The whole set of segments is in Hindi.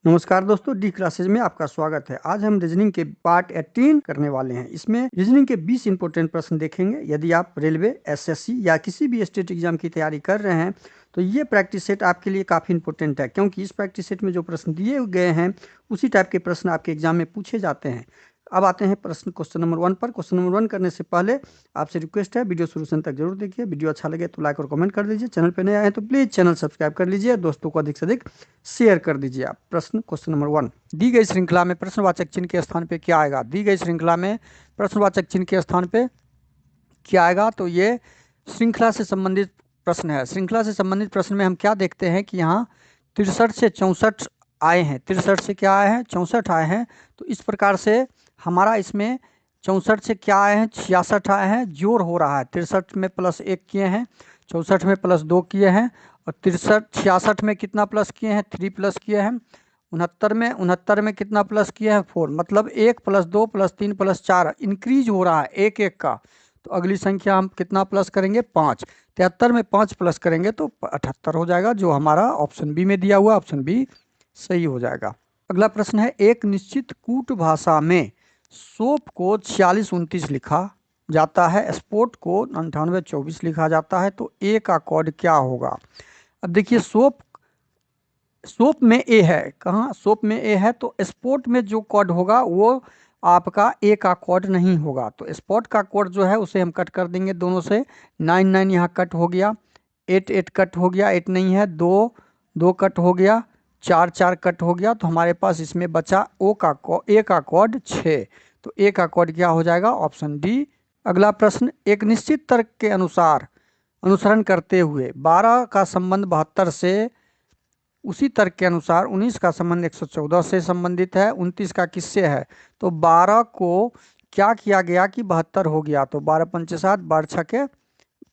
नमस्कार दोस्तों, डी क्लासेज में आपका स्वागत है। आज हम रीजनिंग के पार्ट 18 करने वाले हैं। इसमें रीजनिंग के 20 इंपॉर्टेंट प्रश्न देखेंगे। यदि आप रेलवे, एसएससी या किसी भी स्टेट एग्जाम की तैयारी कर रहे हैं तो ये प्रैक्टिस सेट आपके लिए काफ़ी इंपॉर्टेंट है, क्योंकि इस प्रैक्टिस सेट में जो प्रश्न दिए गए हैं उसी टाइप के प्रश्न आपके एग्जाम में पूछे जाते हैं। अब आते हैं क्वेश्चन नंबर 1 पर। क्वेश्चन नंबर 1 करने से पहले आपसे रिक्वेस्ट है, वीडियो शुरू से तक जरूर देखिए। वीडियो अच्छा लगे तो लाइक और कमेंट कर दीजिए। चैनल पर नए आए तो प्लीज़ चैनल सब्सक्राइब कर लीजिए। दोस्तों को अधिक से अधिक शेयर कर दीजिए। आप क्वेश्चन नंबर 1, दी गई श्रृंखला में प्रश्नवाचक चिन्ह के स्थान पे क्या आएगा? दी गई श्रृंखला में प्रश्नवाचक चिन्ह के स्थान पे क्या आएगा? तो ये श्रृंखला से संबंधित प्रश्न है। श्रृंखला से संबंधित प्रश्न में हम क्या देखते हैं कि यहाँ 63 से 64 आए हैं। 63 से क्या आए हैं? 64 आए हैं। तो इस प्रकार से हमारा इसमें 64 से क्या आए हैं? 66 आए हैं। जोड़ हो रहा है। 63 में +1 किए हैं, 64 में +2 किए हैं, और 66 में कितना प्लस किए हैं? 3 प्लस किए हैं। 69 में कितना प्लस किए हैं? 4। मतलब 1 + 2 + 3 + 4 इंक्रीज हो रहा है एक एक का। तो अगली संख्या हम कितना प्लस करेंगे? 5। 73 में 5 प्लस करेंगे तो 78 हो जाएगा, जो हमारा ऑप्शन बी में दिया हुआ, ऑप्शन बी सही हो जाएगा। अगला प्रश्न है, एक निश्चित कूट भाषा में सोप को 4629 लिखा जाता है, स्पोर्ट को 9824 लिखा जाता है, तो ए का कोड क्या होगा? अब देखिए, सोप में ए है। कहाँ सोप में ए है? तो स्पोर्ट में जो कोड होगा वो आपका ए का कोड नहीं होगा। तो स्पोर्ट का कोड जो है उसे हम कट कर देंगे दोनों से। 99 यहाँ कट हो गया, 88 कट हो गया, 8 नहीं है, 2 कट हो गया, 4 कट हो गया। तो हमारे पास इसमें बचा ए का कोड 6। तो ए का कोड क्या हो जाएगा? Option D. अगला प्रश्न, एक निश्चित तर्क के अनुसार अनुसरण करते हुए 12 का संबंध 72 से, उसी तर्क के अनुसार 19 का संबंध 114 से संबंधित है, 29 का किससे है? तो 12 को क्या किया गया कि 72 हो गया, तो 12 पंचे 7, 12 छके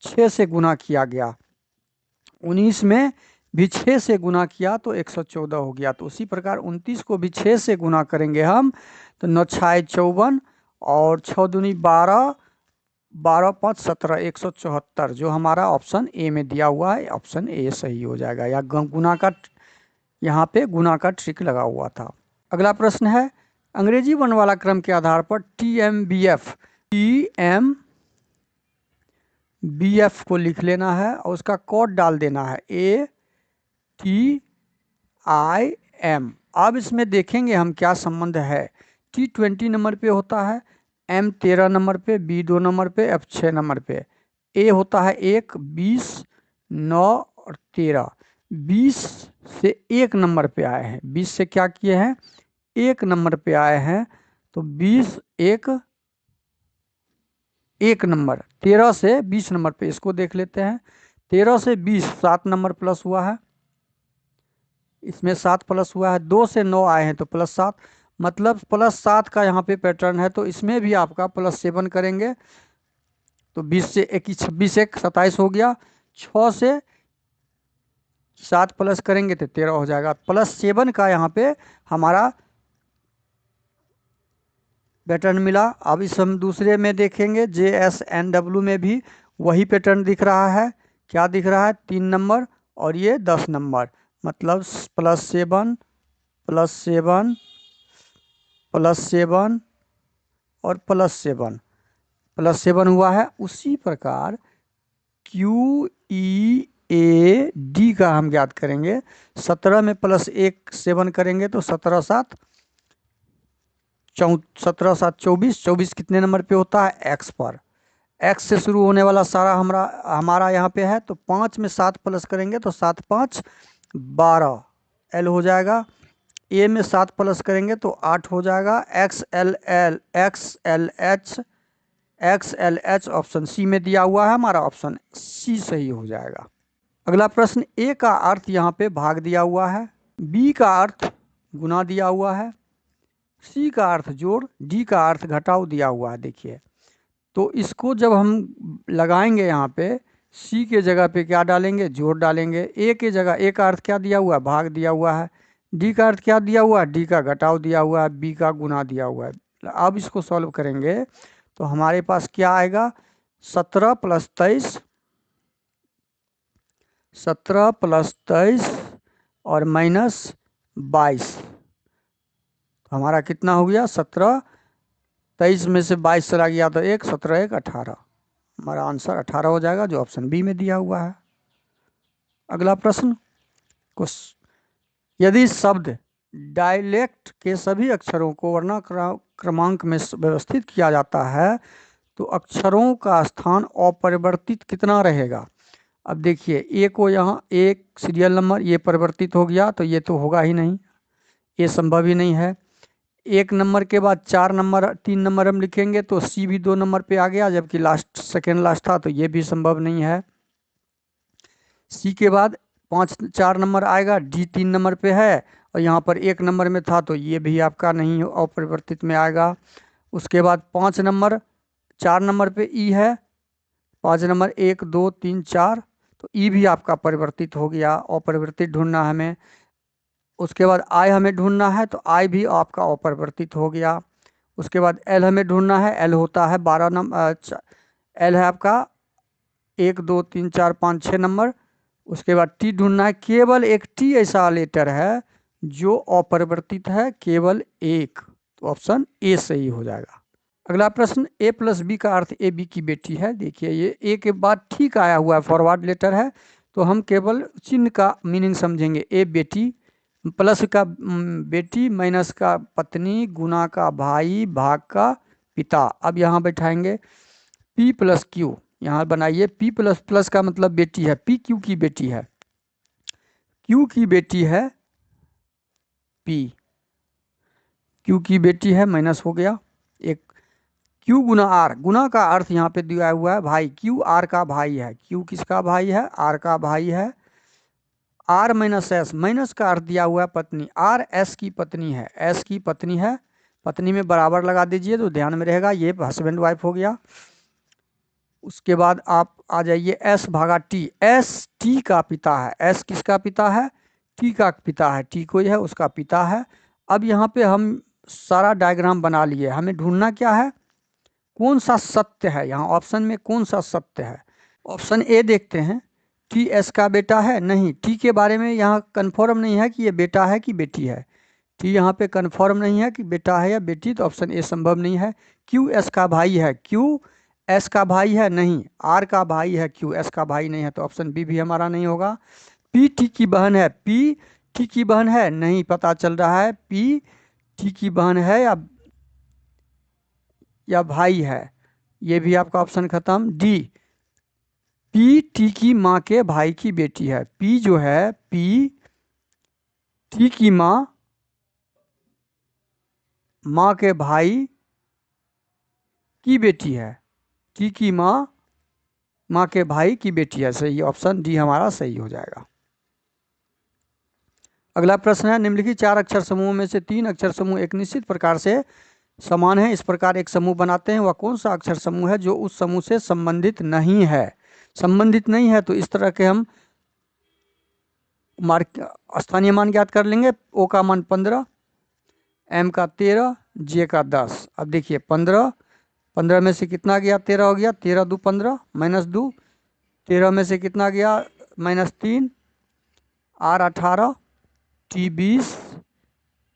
6 से गुना किया गया। 19 में भी 6 से गुना किया तो 114 हो गया। तो उसी प्रकार 29 को भी 6 से गुना करेंगे हम, तो 9 6 54 और 6 दूनी 12, 12 5 17, 174, जो हमारा ऑप्शन ए में दिया हुआ है, ऑप्शन ए सही हो जाएगा। या गुना का, यहाँ पे गुना का ट्रिक लगा हुआ था। अगला प्रश्न है, अंग्रेजी वर्णमाला क्रम के आधार पर TMBF को लिख लेना है और उसका कोड डाल देना है ATIM। अब इसमें देखेंगे हम क्या संबंध है। T 20 नंबर पे होता है, M 13 नंबर पे, B 2 नंबर पे, F 6 नंबर पे, A होता है 1, 20, 9 और 13। 20 से 1 नंबर पे आए हैं। 20 से क्या किए हैं? 1 नंबर पे आए हैं। तो 20 1 नंबर। 13 से 20 नंबर पे इसको देख लेते हैं। 13 से 20 7 नंबर प्लस हुआ है, इसमें 7 प्लस हुआ है। 2 से 9 आए हैं तो +7, मतलब +7 का यहाँ पे पैटर्न है। तो इसमें भी आपका +7 करेंगे तो 20 से 1 26, 1 27 हो गया। 6 से 7 प्लस करेंगे तो 13 हो जाएगा। +7 का यहाँ पे हमारा पैटर्न मिला। अब इस हम दूसरे में देखेंगे, JSNW में भी वही पैटर्न दिख रहा है। क्या दिख रहा है? 3 नंबर और ये 10 नंबर, मतलब +7 +7 +7 और +7 हुआ है। उसी प्रकार QEAD का हम याद करेंगे। 17 में +1 7 करेंगे तो 17 7 24। 24 कितने नंबर पे होता है? X पर। X से शुरू होने वाला सारा हमारा यहाँ पे है। तो 5 में 7 प्लस करेंगे तो 7 5 12 L हो जाएगा। A में 7 प्लस करेंगे तो 8 हो जाएगा। XLH ऑप्शन सी में दिया हुआ है, हमारा ऑप्शन सी सही हो जाएगा। अगला प्रश्न, A का अर्थ यहाँ पे भाग दिया हुआ है, B का अर्थ गुना दिया हुआ है, C का अर्थ जोड़, D का अर्थ घटाव दिया हुआ है। देखिए, तो इसको जब हम लगाएंगे यहाँ पे, C के जगह पे क्या डालेंगे? जोड़ डालेंगे। A के जगह A का अर्थ क्या दिया हुआ है? भाग दिया हुआ है। D का अर्थ क्या दिया हुआ है? D का घटाव दिया हुआ है। B का गुना दिया हुआ है। अब इसको सॉल्व करेंगे तो हमारे पास क्या आएगा? 17 + 23, 17 + 23 और -22, हमारा कितना हो गया 17, 23 में से 22 चला गया तो 1, 17 1 18, हमारा आंसर 18 हो जाएगा जो ऑप्शन बी में दिया हुआ है। अगला प्रश्न, यदि शब्द डायलेक्ट के सभी अक्षरों को वर्णाक्रमांक में व्यवस्थित किया जाता है तो अक्षरों का स्थान अपरिवर्तित कितना रहेगा। अब देखिए ए को यहाँ एक सीरियल नंबर ये परिवर्तित हो गया तो ये तो होगा ही नहीं, ये संभव ही नहीं है। 1 नंबर के बाद 4 नंबर 3 नंबर हम लिखेंगे तो सी भी 2 नंबर पे आ गया, जबकि लास्ट सेकेंड लास्ट था तो ये भी संभव नहीं है। सी के बाद 4 नंबर आएगा, डी 3 नंबर पे है और यहाँ पर 1 नंबर में था तो ये भी आपका नहीं अपरिवर्तित में आएगा। उसके बाद 5 नंबर 4 नंबर पे ई है, 5 नंबर 1 2 3 4 तो ई भी आपका परिवर्तित हो गया, अपरिवर्तित ढूंढना है हमें। उसके बाद आई हमें ढूंढना है तो आई भी आपका अपरिवर्तित हो गया। उसके बाद एल हमें ढूंढना है, एल होता है 12 नंबर, एल है आपका 1 2 3 4 5 6 नंबर। उसके बाद टी ढूंढना है, केवल एक टी ऐसा लेटर है जो अपरिवर्तित है, केवल एक, तो ऑप्शन ए सही हो जाएगा। अगला प्रश्न, ए प्लस बी का अर्थ ए बी की बेटी है। देखिए ये ए के बाद ठीक आया हुआ है, फॉरवर्ड लेटर है तो हम केवल चिन्ह का मीनिंग समझेंगे। ए बेटी, प्लस का बेटी, माइनस का पत्नी, गुना का भाई, भाग का पिता। अब यहाँ बैठाएंगे पी प्लस क्यू, यहाँ बनाइए पी प्लस प्लस का मतलब बेटी है, पी क्यू की बेटी है, क्यू की बेटी है पी, क्यू की बेटी है, माइनस हो गया एक। क्यू गुना आर, गुना का अर्थ यहाँ पे दिया हुआ है भाई, क्यू आर का भाई है, क्यू किसका भाई है, आर का भाई है। आर माइनस एस, माइनस का अर्थ दिया हुआ है पत्नी, आर एस की पत्नी है, एस की पत्नी है, पत्नी में बराबर लगा दीजिए तो ध्यान में रहेगा, ये हस्बैंड वाइफ हो गया। उसके बाद आप आ जाइए एस भागा टी, एस टी का पिता है, एस किसका पिता है, टी का पिता है, टी कोई है उसका पिता है। अब यहाँ पे हम सारा डायग्राम बना लिए, हमें ढूंढना क्या है, कौन सा सत्य है, यहाँ ऑप्शन में कौन सा सत्य है। ऑप्शन ए देखते हैं, टी एस का बेटा है, नहीं, टी के बारे में यहाँ कंफर्म नहीं है कि ये बेटा है कि बेटी है, टी यहाँ पे कंफर्म नहीं है कि बेटा है या बेटी, तो ऑप्शन ए संभव नहीं है। क्यू एस का भाई है, क्यू एस का भाई है, नहीं, आर का भाई है, क्यू एस का भाई नहीं है, तो ऑप्शन बी भी हमारा नहीं होगा। पी टी की बहन है, पी टी की बहन है, नहीं पता चल रहा है पी टी की बहन है या भाई है, ये भी आपका ऑप्शन खत्म। डी, पी टी की माँ के भाई की बेटी है, पी जो है पी टी की माँ के भाई की बेटी है, टी की माँ के भाई की बेटी है, सही, ऑप्शन डी हमारा सही हो जाएगा। अगला प्रश्न है, निम्नलिखित 4 अक्षर समूहों में से 3 अक्षर समूह एक निश्चित प्रकार से समान है, इस प्रकार एक समूह बनाते हैं, वह कौन सा अक्षर समूह है जो उस समूह से संबंधित नहीं है। संबंधित नहीं है तो इस तरह के हम स्थानीय मान ज्ञात कर लेंगे। ओ का मान 15, एम का 13, जे का 10। अब देखिए 15 में से कितना गया, 13 हो गया, 13 2 15 माइनस 2, 13 में से कितना गया -3, आर 18, टी 20,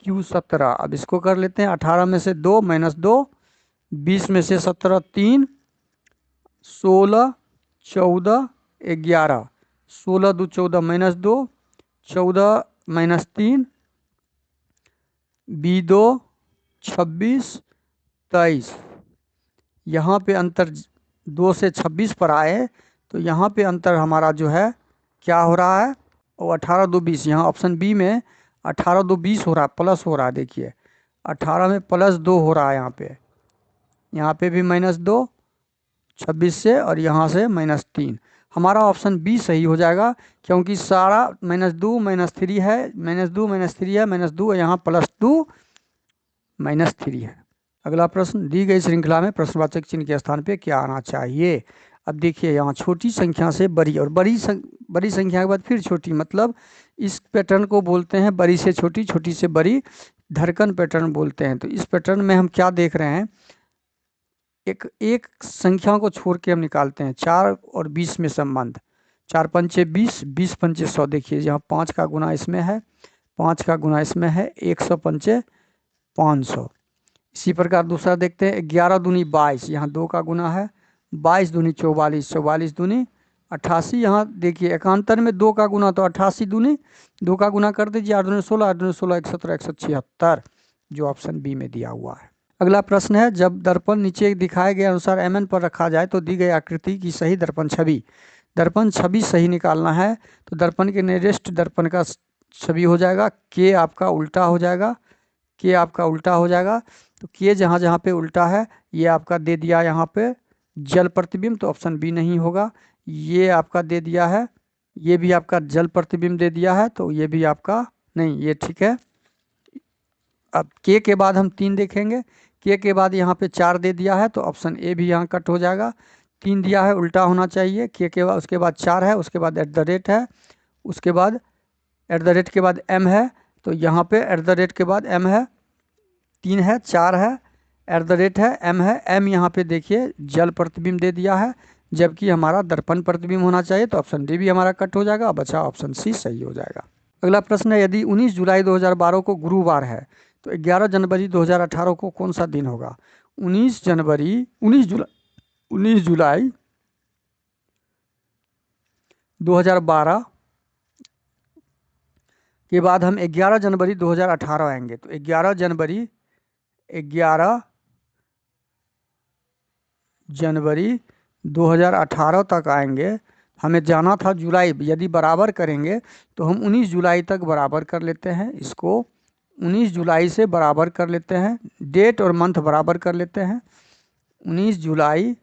क्यू 17। अब इसको कर लेते हैं, 18 में से 2 माइनस 2, 20 में से 17 3, 16 14 11, 16 2 14 माइनस 2, 14 माइनस 3, बी 2 26 23। यहाँ पे अंतर 2 से 26 पर आए तो यहाँ पे अंतर हमारा जो है क्या हो रहा है, और 18 2 20, यहाँ ऑप्शन बी में 18 2 20 हो रहा है, प्लस हो रहा है, देखिए 18 में +2 हो रहा है, यहाँ पे भी -2 26 से और यहाँ से -3, हमारा ऑप्शन बी सही हो जाएगा, क्योंकि सारा -2 -3 है, -2 -3 है, -2 यहाँ +2 -3 है। अगला प्रश्न, दी गई श्रृंखला में प्रश्नवाचक चिन्ह के स्थान पे क्या आना चाहिए। अब देखिए यहाँ छोटी संख्या से बड़ी और बड़ी संख्या के बाद फिर छोटी, मतलब इस पैटर्न को बोलते हैं बड़ी से छोटी, छोटी से बड़ी, धड़कन पैटर्न बोलते हैं। तो इस पैटर्न में हम क्या देख रहे हैं, एक संख्या को छोड़ के हम निकालते हैं 4 और 20 में संबंध, 4 पंचे 20, 20 पंचे 100। देखिए यहाँ 5 का गुना इसमें है, 5 का गुना इसमें है, 100 पंचे 500। इसी प्रकार दूसरा देखते हैं, 11 दूनी 22, यहाँ 2 का गुना है, 22 दूनी 44, 44 दूनी 88, यहाँ देखिए एकांतर में 2 का गुना, तो 88 दूनी 2 का गुना कर दीजिए, 8 दूनी 16, 8 दूनी 16, 117, 176, जो ऑप्शन बी में दिया हुआ है। अगला प्रश्न है, जब दर्पण नीचे दिखाए गए अनुसार mn पर रखा जाए तो दी गई आकृति की सही दर्पण छवि सही निकालना है। तो दर्पण के नियरेस्ट दर्पण का छवि हो जाएगा के आपका उल्टा हो जाएगा, के आपका उल्टा हो जाएगा। तो के जहाँ जहाँ पे उल्टा है ये आपका दे दिया यहाँ पे जल प्रतिबिंब, तो ऑप्शन बी नहीं होगा। ये आपका दे दिया है, ये भी आपका जल प्रतिबिंब दे दिया है, तो ये भी आपका नहीं, ये ठीक है। अब के बाद हम 3 देखेंगे, के बाद यहाँ पे 4 दे दिया है, तो ऑप्शन ए भी यहाँ कट हो जाएगा। 3 दिया है, उल्टा होना चाहिए, के बाद उसके बाद 4 है, उसके बाद @ है, उसके बाद @ के बाद m है, तो यहाँ पे @ के बाद m है, 3 है, 4 है, @ है, m है, m यहाँ पे देखिए जल प्रतिबिंब दे दिया है, जबकि हमारा दर्पण प्रतिबिंब होना चाहिए, तो ऑप्शन डी भी हमारा कट हो जाएगा, बचा ऑप्शन सी सही हो जाएगा। अगला प्रश्न है, यदि 19 जुलाई 2012 को गुरुवार है तो 11 जनवरी 2018 को कौन सा दिन होगा? 19 जुलाई 2012 के बाद हम 11 जनवरी 2018 आएंगे, तो 11 जनवरी 2018 तक आएंगे। हमें जाना था जुलाई, यदि बराबर करेंगे तो हम 19 जुलाई तक बराबर कर लेते हैं, इसको 19 जुलाई से बराबर कर लेते हैं, डेट और मंथ बराबर कर लेते हैं, 19 जुलाई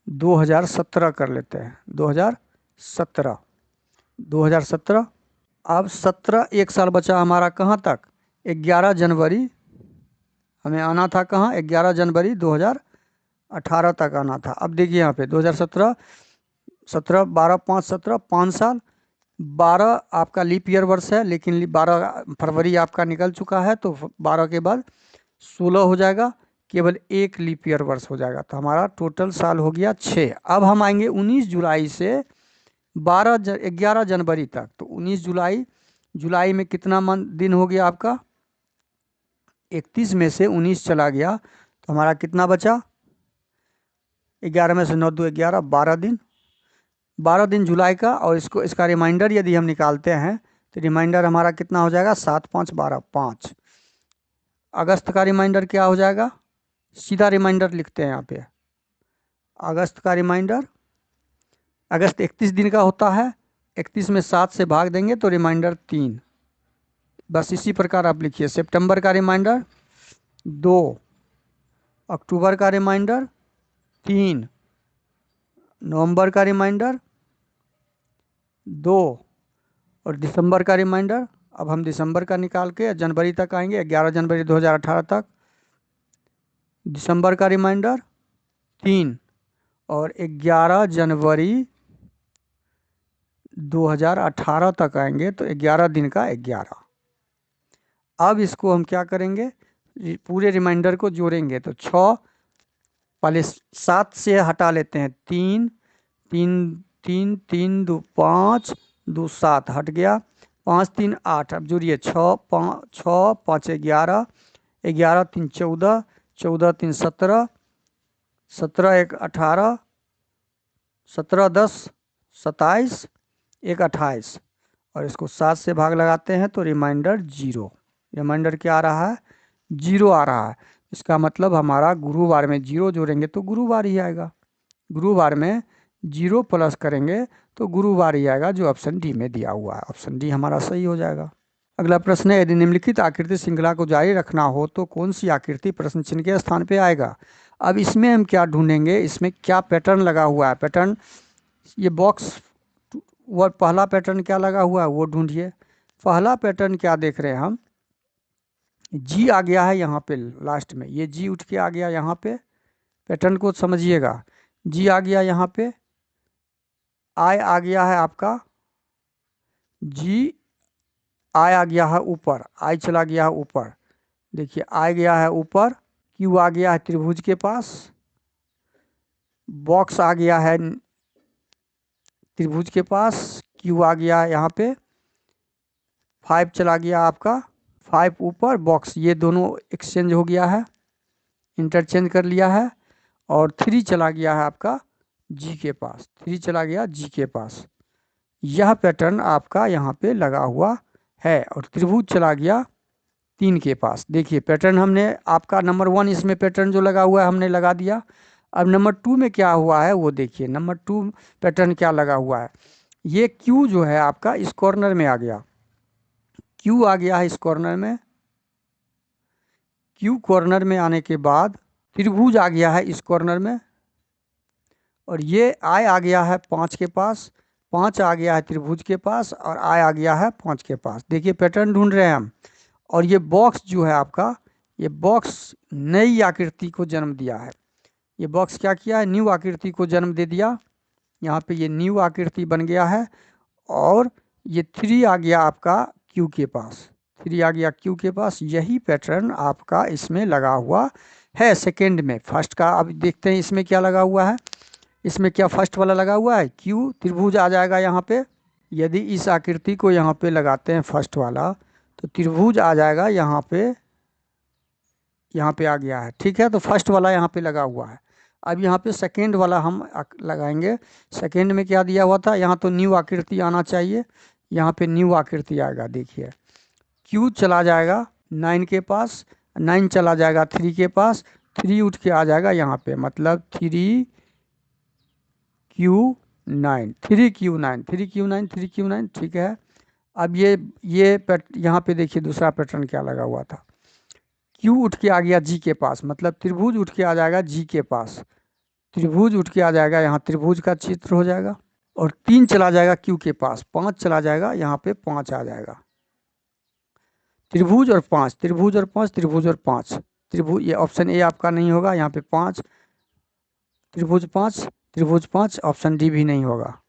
2017 कर लेते हैं, 2017। अब 17 एक साल बचा हमारा कहाँ तक? 11 जनवरी, हमें आना था कहाँ? 11 जनवरी 2018 तक आना था। अब देखिए यहाँ पे 2017, 17, 12, 5, 17, 5 साल, 12 आपका लीप ईयर वर्ष है, लेकिन 12 फरवरी आपका निकल चुका है, तो 12 के बाद 16 हो जाएगा, केवल 1 लीप ईयर वर्ष हो जाएगा, तो हमारा टोटल साल हो गया 6। अब हम आएंगे 19 जुलाई से 11 जनवरी तक, तो 19 जुलाई में कितना दिन हो गया आपका? 31 में से 19 चला गया, तो हमारा कितना बचा? 11 में से 9 2 11, 12 दिन जुलाई का, और इसका रिमाइंडर यदि हम निकालते हैं तो रिमाइंडर हमारा कितना हो जाएगा? 7 5 12 5। अगस्त का रिमाइंडर क्या हो जाएगा? सीधा रिमाइंडर लिखते हैं यहाँ पे, अगस्त का रिमाइंडर, अगस्त 31 दिन का होता है, 31 में 7 से भाग देंगे तो रिमाइंडर 3। बस इसी प्रकार आप लिखिए। सितंबर का रिमाइंडर 2, अक्टूबर का रिमाइंडर 3, नवंबर का रिमाइंडर 2, और दिसंबर का रिमाइंडर, अब हम दिसंबर का निकाल के जनवरी तक आएंगे, 11 जनवरी 2018 तक, दिसंबर का रिमाइंडर 3, और 11 जनवरी 2018 तक आएंगे, तो 11 दिन का 11। अब इसको हम क्या करेंगे? पूरे रिमाइंडर को जोड़ेंगे, तो 6, पहले 7 से हटा लेते हैं, 3 3 3 3 2 5 2 7 हट गया, 5 3 8, अब जोड़िए 6 5 11, 11 3 14, 14 3 17, 17 1 18, 17 10 27, 1 28, और इसको 7 से भाग लगाते हैं तो रिमाइंडर 0। रिमाइंडर क्या आ रहा है? 0 आ रहा है। इसका मतलब हमारा गुरुवार में 0 जोड़ेंगे तो गुरुवार ही आएगा, गुरुवार में 0 प्लस करेंगे तो गुरुवार ही आएगा, जो ऑप्शन डी में दिया हुआ है। ऑप्शन डी हमारा सही हो जाएगा। अगला प्रश्न है, यदि निम्नलिखित आकृति श्रृंखला को जारी रखना हो तो कौन सी आकृति प्रश्न चिन्ह के स्थान पे आएगा? अब इसमें हम क्या ढूंढेंगे? इसमें क्या पैटर्न लगा हुआ है? पैटर्न, ये बॉक्स, वो पहला पैटर्न क्या लगा हुआ है वो ढूंढिए। पहला पैटर्न क्या देख रहे हैं हम? जी आ गया है यहाँ पे लास्ट में, ये जी उठ के आ गया यहाँ पे, पैटर्न को समझिएगा। जी आ गया यहाँ पे, आई आ गया है आपका, जी आई आ गया है ऊपर, आई चला गया है ऊपर, देखिए आई गया है ऊपर, क्यू आ गया है त्रिभुज के पास, बॉक्स आ गया है त्रिभुज के पास, क्यू आ गया है यहाँ पे, 5 चला गया आपका 5 ऊपर बॉक्स, ये दोनों एक्सचेंज हो गया है, इंटरचेंज कर लिया है, और 3 चला गया है आपका जी के पास, 3 चला गया जी के पास। यह पैटर्न आपका यहाँ पे लगा हुआ है, और त्रिभुज चला गया 3 के पास। देखिए पैटर्न हमने आपका नंबर 1 इसमें पैटर्न जो लगा हुआ है हमने लगा दिया। अब नंबर 2 में क्या हुआ है वो देखिए, नंबर 2 पैटर्न क्या लगा हुआ है। ये क्यू जो है आपका इस कॉर्नर में आ गया, क्यू आ गया है इस कॉर्नर में, क्यू कॉर्नर में आने के बाद त्रिभुज आ गया है इस कॉर्नर में, और ये आई आ गया है 5 के पास, 5 आ गया है त्रिभुज के पास, और आई आ गया है 5 के पास। देखिए पैटर्न ढूंढ रहे हैं हम, और ये बॉक्स जो है आपका, ये बॉक्स नई आकृति को जन्म दिया है। ये बॉक्स क्या किया है, न्यू आकृति को जन्म दे दिया। यहाँ पे ये न्यू आकृति बन गया है, और ये 3 आ गया आपका क्यू के पास, 3 आ गया क्यू के पास। यही पैटर्न आपका इसमें लगा हुआ है सेकेंड में। फर्स्ट का अब देखते हैं इसमें क्या लगा हुआ है। इसमें क्या फर्स्ट वाला लगा हुआ है क्यू, त्रिभुज आ जाएगा यहाँ पे। यदि इस आकृति को यहाँ पे लगाते हैं फर्स्ट वाला, तो त्रिभुज आ जाएगा यहाँ पे, यहाँ पे आ गया है, ठीक है। तो फर्स्ट वाला यहाँ पे लगा हुआ है। अब यहाँ पे सेकेंड वाला हम लगाएंगे। सेकेंड में क्या दिया हुआ था, यहाँ तो न्यू आकृति आना चाहिए, यहाँ पे न्यू आकृति आएगा। देखिए क्यू चला जाएगा 9 के पास, 9 चला जाएगा 3 के पास, 3 उठ के आ जाएगा यहाँ पे, मतलब 3Q9, 3Q9, 3Q9, 3Q9, ठीक है। अब ये यहाँ पे देखिए दूसरा पैटर्न क्या लगा हुआ था, क्यू उठ के आ गया जी के पास, मतलब त्रिभुज उठ के आ जाएगा जी के पास, त्रिभुज उठ के आ जाएगा, यहाँ त्रिभुज का चित्र हो जाएगा, और 3 चला जाएगा क्यू के पास, 5 चला जाएगा यहाँ पे, 5 आ जाएगा, त्रिभुज और 5, त्रिभुज और 5, त्रिभुज और 5, त्रिभुज, ये ऑप्शन ए आपका नहीं होगा, यहाँ पे 5, त्रिभुज 5, त्रिभुज 5, ऑप्शन डी भी नहीं होगा।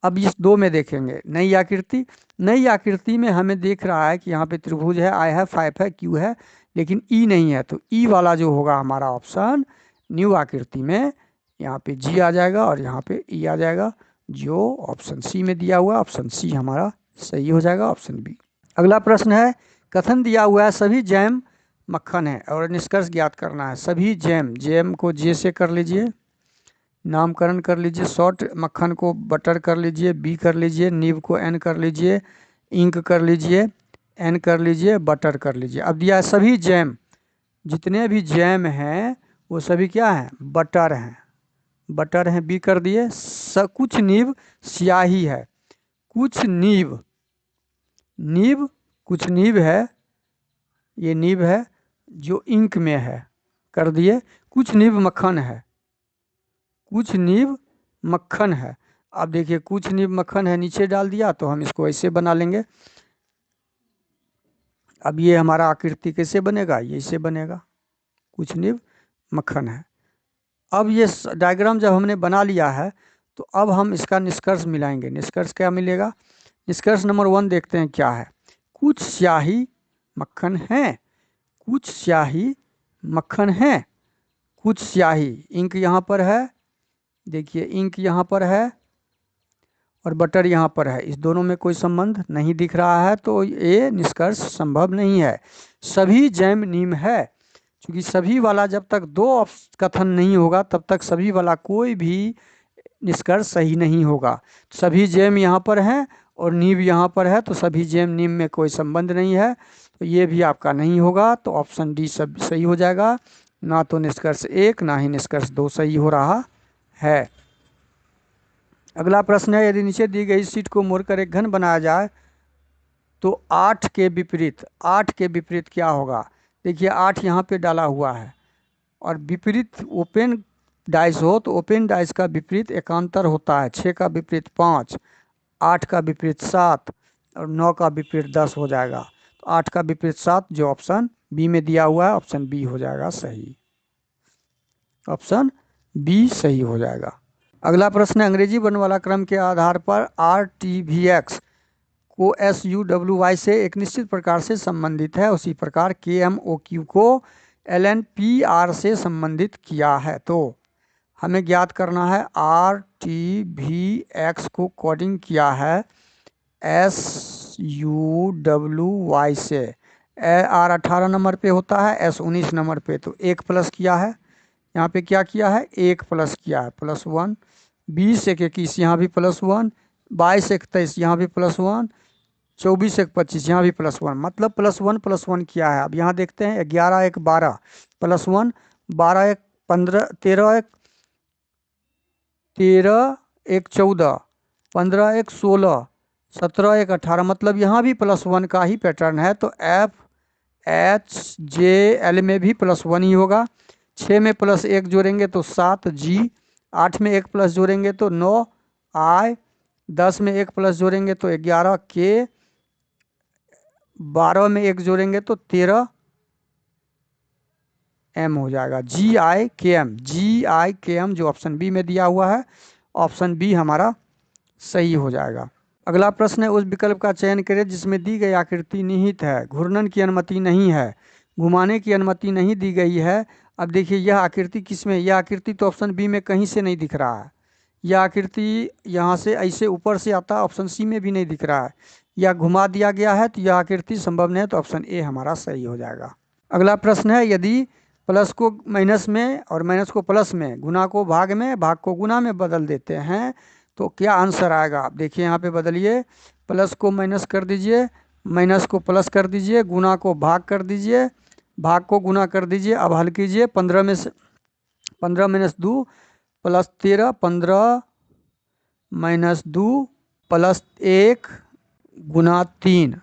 अब इस 2 में देखेंगे नई आकृति, नई आकृति में हमें देख रहा है कि यहाँ पे त्रिभुज है, आई है, 5 है, क्यू है, लेकिन ई नहीं है। तो ई वाला जो होगा हमारा ऑप्शन न्यू आकृति में, यहाँ पे जी आ जाएगा और यहाँ पे ई आ जाएगा, जो ऑप्शन सी में दिया हुआ है, ऑप्शन सी हमारा सही हो जाएगा, ऑप्शन बी। अगला प्रश्न है, कथन दिया हुआ है सभी जैम मक्खन है और निष्कर्ष ज्ञात करना है। सभी जैम, जैम को जे से कर लीजिए, नामकरण कर लीजिए, शॉर्ट मक्खन को बटर कर लीजिए, बी कर लीजिए, नीब को एन कर लीजिए, इंक कर लीजिए, एन कर लीजिए, बटर कर लीजिए। अब दिया है सभी जैम, जितने भी जैम हैं वो सभी क्या हैं, बटर हैं, बटर हैं, बी कर दिए। कुछ नीब स्याही है, कुछ नीब, नीब कुछ नीब है, ये नीब है जो इंक में है, कर दिए। कुछ नीब मक्खन है, कुछ नीब मक्खन है। अब देखिए कुछ नीब मक्खन है नीचे डाल दिया, तो हम इसको ऐसे बना लेंगे। अब ये हमारा आकृति कैसे बनेगा, ये ऐसे बनेगा, कुछ नीब मक्खन है। अब ये डायग्राम जब हमने बना लिया है, तो अब हम इसका निष्कर्ष मिलाएंगे। निष्कर्ष क्या मिलेगा, निष्कर्ष नंबर 1 देखते हैं क्या है। कुछ स्याही मक्खन है, कुछ स्याही मक्खन है, कुछ स्याही, इंक यहाँ पर है, देखिए इंक यहाँ पर है और बटर यहाँ पर है, इस दोनों में कोई संबंध नहीं दिख रहा है, तो ये निष्कर्ष संभव नहीं है। सभी जैम नीम है, क्योंकि सभी वाला जब तक 2 कथन नहीं होगा तब तक सभी वाला कोई भी निष्कर्ष सही नहीं होगा। सभी जैम यहाँ पर हैं और नीम यहाँ पर है, तो सभी जैम नीम में कोई संबंध नहीं है, तो ये भी आपका नहीं होगा, तो ऑप्शन डी सब सही हो जाएगा। ना तो निष्कर्ष 1 ना ही निष्कर्ष 2 सही हो रहा है। अगला प्रश्न है, यदि नीचे दी गई शीट को मोड़कर एक घन बनाया जाए तो 8 के विपरीत, 8 के विपरीत क्या होगा। देखिए 8 यहाँ पे डाला हुआ है, और विपरीत ओपन डाइस हो तो ओपन डाइस का विपरीत एकांतर होता है। 6 का विपरीत 5, 8 का विपरीत 7 और 9 का विपरीत 10 हो जाएगा। तो 8 का विपरीत 7 जो ऑप्शन बी में दिया हुआ है, ऑप्शन बी हो जाएगा सही, ऑप्शन बी सही हो जाएगा। अगला प्रश्न है, अंग्रेजी वर्णमाला क्रम के आधार पर RTVX को SUWY से एक निश्चित प्रकार से संबंधित है, उसी प्रकार KMOQ को LNPR से संबंधित किया है। तो हमें ज्ञात करना है RTVX को कोडिंग किया है SUWY से, आर 18 नंबर पे होता है, एस 19 नंबर पे। तो 1 प्लस किया है, यहाँ पे क्या किया है, 1 प्लस किया है, +1। 20 1 21 यहाँ भी +1, 22 1 23 यहाँ भी +1, 24 1 25 यहाँ भी +1, मतलब +1 किया है। अब यहाँ देखते हैं 11 1 12 +1, 12 1 15, 13 1 14, 15 1 16, 17 1 18, मतलब यहाँ भी +1 का ही पैटर्न है। तो एफ एच जे एल में भी +1 ही होगा। 6 में +1 जोड़ेंगे तो 7 जी, 8 में 1 प्लस जोड़ेंगे तो 9 आई, 10 में 1 प्लस जोड़ेंगे तो 11 के, 12 में 1 जोड़ेंगे तो 13 एम हो जाएगा, GIKM, GIKM जो ऑप्शन बी में दिया हुआ है, ऑप्शन बी हमारा सही हो जाएगा। अगला प्रश्न है, उस विकल्प का चयन करें जिसमें दी गई आकृति निहित है, घूर्णन की अनुमति नहीं है, घुमाने की अनुमति नहीं दी गई है। अब देखिए यह आकृति किसमें, यह आकृति तो ऑप्शन बी में कहीं से नहीं दिख रहा है। यह आकृति यहाँ से ऐसे ऊपर से आता है, ऑप्शन सी में भी नहीं दिख रहा है। यह घुमा दिया गया है, तो यह आकृति संभव नहीं है, तो ऑप्शन ए हमारा सही हो जाएगा। अगला प्रश्न है, यदि प्लस को माइनस में और माइनस को प्लस में, गुना को भाग में, भाग को गुना में बदल देते हैं तो क्या आंसर आएगा। आप देखिए यहाँ पे बदलिए, प्लस को माइनस कर दीजिए, माइनस को प्लस कर दीजिए, गुना को भाग कर दीजिए, भाग को गुना कर दीजिए। अब हल कीजिए, 15 में से 15 - 2 +13, 15 - 2 +1 गुना 3,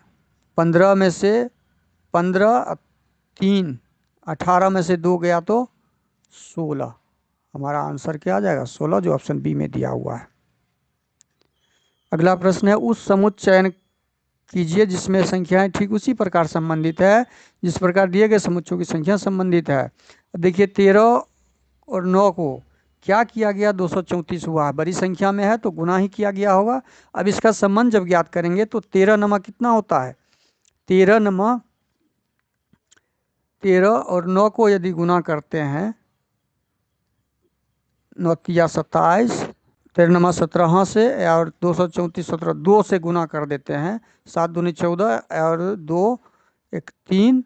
15 में से 15 3, 18 में से 2 गया तो 16। हमारा आंसर क्या आ जाएगा, 16, जो ऑप्शन बी में दिया हुआ है। अगला प्रश्न है, उस समुच्चयन कीजिए जिसमें संख्याएं ठीक उसी प्रकार संबंधित है जिस प्रकार दिए गए समुच्चयों की संख्या संबंधित है। अब देखिए 13 और 9 को क्या किया गया, 234 हुआ है, बड़ी संख्या में है तो गुना ही किया गया होगा। अब इसका संबंध जब ज्ञात करेंगे तो 13 नमा कितना होता है, 13 नमा 13 और 9 को यदि गुना करते हैं, 9 तिया 27, 13 नमा 17 से, और 234 17 2 से गुना कर देते हैं, 7 दूनी 14 और 2 1 3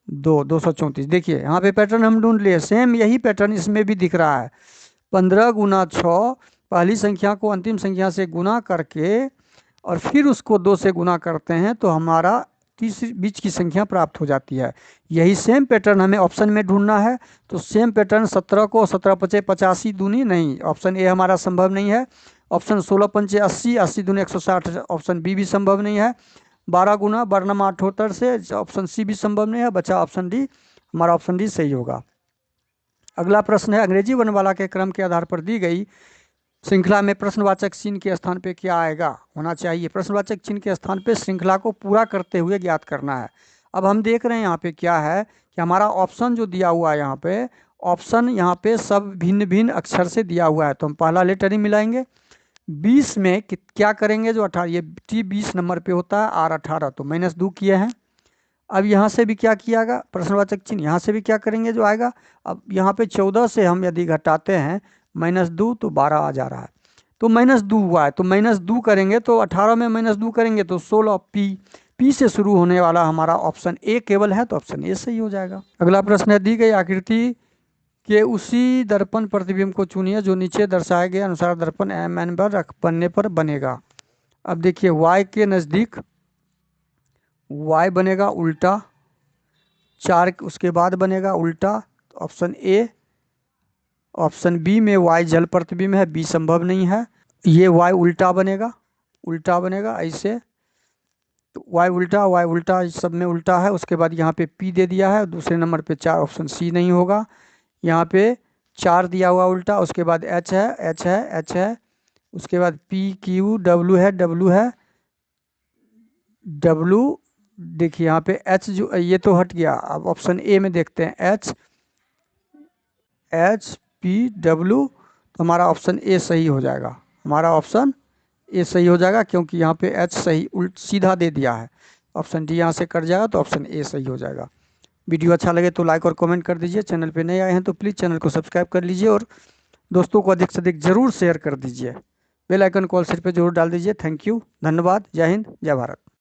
2, 234। देखिए यहाँ पे पैटर्न हम ढूंढ लिए, सेम यही पैटर्न इसमें भी दिख रहा है। 15 गुना 6, पहली संख्या को अंतिम संख्या से गुना करके और फिर उसको 2 से गुना करते हैं तो हमारा तीसरी बीच की संख्या प्राप्त हो जाती है। यही सेम पैटर्न हमें ऑप्शन में ढूंढना है। तो सेम पैटर्न 17 को 17 × 5 = 85 दूनी नहीं, ऑप्शन ए हमारा संभव नहीं है। ऑप्शन 16 × 5 = 80, 80 दूनी 160, ऑप्शन बी भी संभव नहीं है। 12 गुना 12 × 78 से, ऑप्शन सी भी संभव नहीं है, बचा ऑप्शन डी, हमारा ऑप्शन डी सही होगा। अगला प्रश्न है, अंग्रेजी वर्णमाला के क्रम के आधार पर दी गई श्रृंखला में प्रश्नवाचक चिन्ह के स्थान पे क्या आएगा, होना चाहिए। प्रश्नवाचक चिन्ह के स्थान पे श्रृंखला को पूरा करते हुए ज्ञात करना है। अब हम देख रहे हैं यहाँ पे क्या है कि हमारा ऑप्शन जो दिया हुआ है यहाँ पे, ऑप्शन यहाँ पे सब भिन्न भिन्न अक्षर से दिया हुआ है, तो हम पहला लेटर ही मिलाएंगे। 20 में क्या करेंगे, जो 18, ये टी 20 नंबर पे होता है, आर 18, तो -2 किए हैं। अब यहाँ से भी क्या कियागा, प्रश्नवाचक चिन्ह, यहाँ से भी क्या करेंगे जो आएगा। अब यहाँ पे 14 से हम यदि घटाते हैं -2 तो 12 आ जा रहा है, तो -2 हुआ है, तो -2 करेंगे तो 18 में -2 करेंगे तो 16, पी से शुरू होने वाला हमारा ऑप्शन ए केवल है, तो ऑप्शन ए सही हो जाएगा। अगला प्रश्न है, दी गई आकृति के उसी दर्पण प्रतिबिंब को चुनिए जो नीचे दर्शाए गए अनुसार दर्पण MN पर बनने पर बनेगा। अब देखिए y के नज़दीक y बनेगा उल्टा, 4 उसके बाद बनेगा उल्टा, ऑप्शन ए। ऑप्शन बी में y जल प्रतिबिंब है, बी संभव नहीं है, ये y उल्टा बनेगा, उल्टा बनेगा ऐसे, तो y उल्टा सब में उल्टा है। उसके बाद यहाँ पे p दे दिया है, दूसरे नंबर पे 4, ऑप्शन सी नहीं होगा। यहाँ पे 4 दिया हुआ उल्टा, उसके बाद h है, उसके बाद p q w है, w देखिए यहाँ पे h जो ये तो हट गया। अब ऑप्शन ए में देखते हैं, h p w, तो हमारा ऑप्शन ए सही हो जाएगा, हमारा ऑप्शन ए सही हो जाएगा, क्योंकि यहाँ पे h सही सीधा दे दिया है। ऑप्शन डी यहाँ से कट जाएगा, तो ऑप्शन ए सही हो जाएगा। वीडियो अच्छा लगे तो लाइक और कमेंट कर दीजिए, चैनल पे नए आए हैं तो प्लीज़ चैनल को सब्सक्राइब कर लीजिए और दोस्तों को अधिक से अधिक ज़रूर शेयर कर दीजिए। बेल आइकन कॉल सिर पे जरूर डाल दीजिए। थैंक यू, धन्यवाद, जय हिंद, जय भारत।